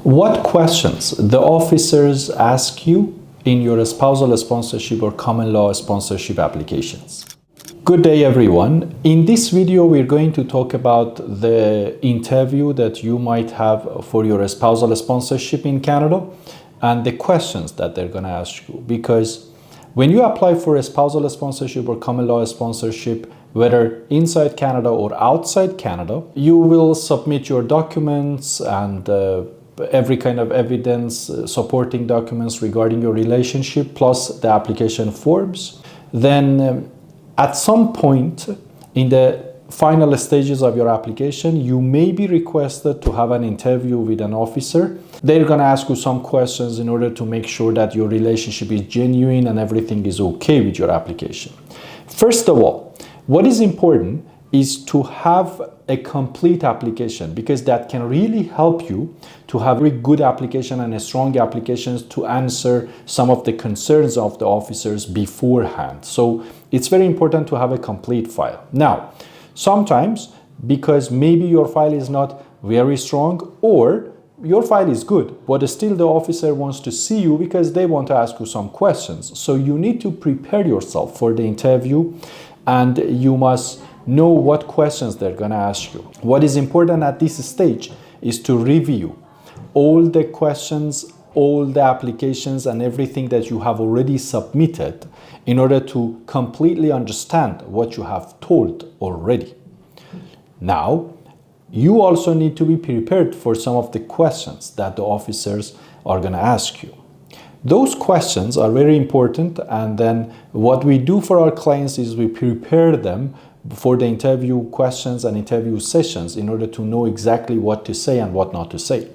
What questions the officers ask you in your spousal sponsorship or common law sponsorship applications? Good day everyone. In this video we're going to talk about the interview that you might have for your spousal sponsorship in Canada and the questions that they're going to ask you, because when you apply for a spousal sponsorship or common law sponsorship, whether inside Canada or outside Canada, you will submit your documents and every kind of evidence, supporting documents regarding your relationship, plus the application forms. Then at some point in the final stages of your application, you may be requested to have an interview with an officer. They're going to ask you some questions in order to make sure that your relationship is genuine and everything is okay with your application. First of all, what is important is to have a complete application, because that can really help you to have a very good application and a strong applications to answer some of the concerns of the officers beforehand. So it's very important to have a complete file. Now, sometimes because maybe your file is not very strong or your file is good, but still the officer wants to see you because they want to ask you some questions. So you need to prepare yourself for the interview and you must know what questions they're going to ask you. What is important at this stage is to review all the questions, all the applications and everything that you have already submitted in order to completely understand what you have told already. Now, you also need to be prepared for some of the questions that the officers are going to ask you. Those questions are very important, and then what we do for our clients is we prepare them for the interview questions and interview sessions in order to know exactly what to say and what not to say.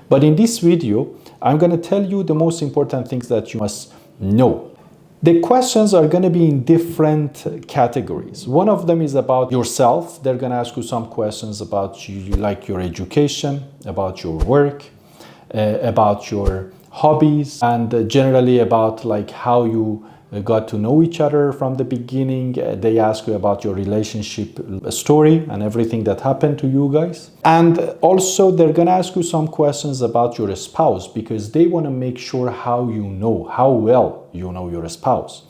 But in this video, I'm going to tell you the most important things that you must know. The questions are going to be in different categories. One of them is about yourself. They're going to ask you some questions about you, like your education, about your work, about your hobbies, and generally about like how you got to know each other from the beginning. They ask you about your relationship story and everything that happened to you guys. And also they're going to ask you some questions about your spouse, because they want to make sure how well you know your spouse.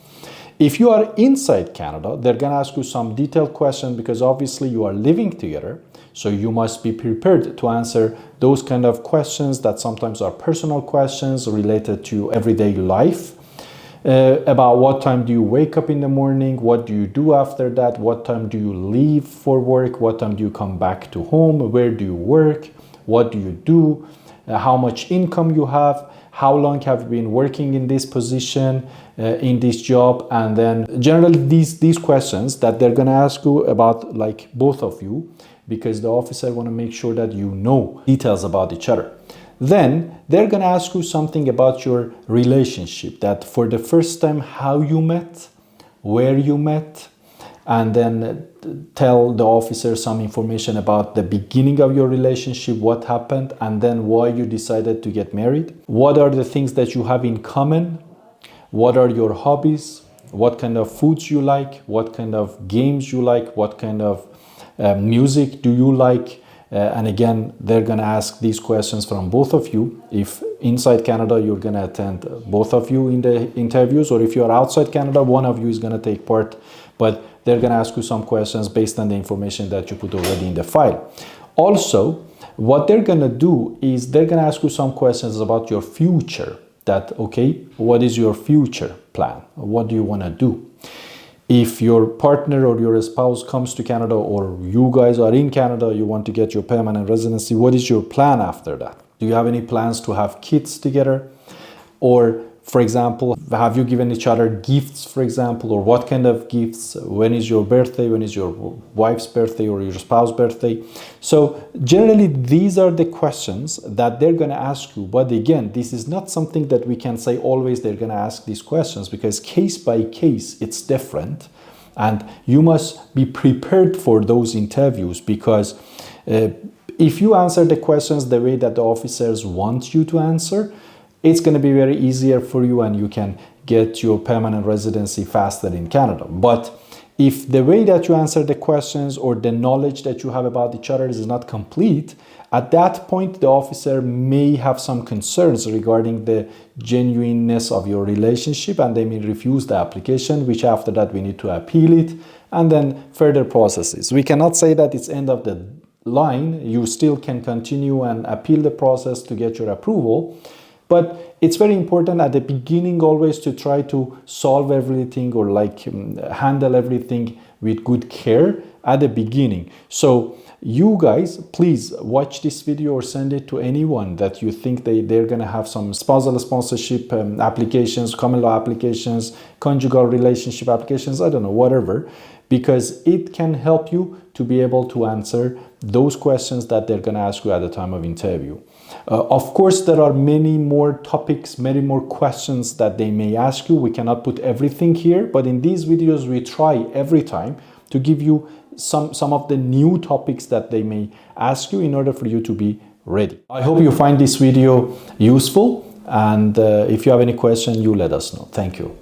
If you are inside Canada, they're going to ask you some detailed questions because obviously you are living together. So you must be prepared to answer those kind of questions that sometimes are personal questions related to everyday life. About what time do you wake up in the morning, what do you do after that, what time do you leave for work, what time do you come back to home, where do you work, what do you do, how much income you have, how long have you been working in this position, in this job. And then generally these questions that they're going to ask you about, like both of you, because the officer want to make sure that you know details about each other. Then they're going to ask you something about your relationship, that for the first time, how you met, where you met, and then tell the officer some information about the beginning of your relationship, what happened, and then why you decided to get married. What are the things that you have in common? What are your hobbies? What kind of foods you like? What kind of games you like? What kind of music do you like? And again, they're going to ask these questions from both of you. If inside Canada, you're going to attend both of you in the interviews, or if you're outside Canada, one of you is going to take part, but they're going to ask you some questions based on the information that you put already in the file. Also, what they're going to do is they're going to ask you some questions about your future. That, okay, what is your future plan? What do you want to do? If your partner or your spouse comes to Canada, or you guys are in Canada, you want to get your permanent residency, what is your plan after that? Do you have any plans to have kids together? Or, for example, have you given each other gifts, for example, or what kind of gifts? When is your birthday? When is your wife's birthday or your spouse's birthday? So generally, these are the questions that they're going to ask you. But again, this is not something that we can say always they're going to ask these questions, because case by case, it's different. And you must be prepared for those interviews, because if you answer the questions the way that the officers want you to answer, it's going to be very easier for you and you can get your permanent residency faster in Canada. But If the way that you answer the questions or the knowledge that you have about each other is not complete, at that point, the officer may have some concerns regarding the genuineness of your relationship, and they may refuse the application, which after that we need to appeal it and then further processes. We cannot say that it's end of the line. You still can continue and appeal the process to get your approval. But it's very important at the beginning always to try to solve everything or handle everything with good care at the beginning. So you guys, please watch this video or send it to anyone that you think they're going to have some spousal sponsorship applications, common law applications, conjugal relationship applications, I don't know, whatever, because it can help you to be able to answer those questions that they're going to ask you at the time of interview. Of course, there are many more topics, many more questions that they may ask you. We cannot put everything here, but in these videos, we try every time to give you some of the new topics that they may ask you in order for you to be ready. I hope you find this video useful, and if you have any question, you let us know. Thank you.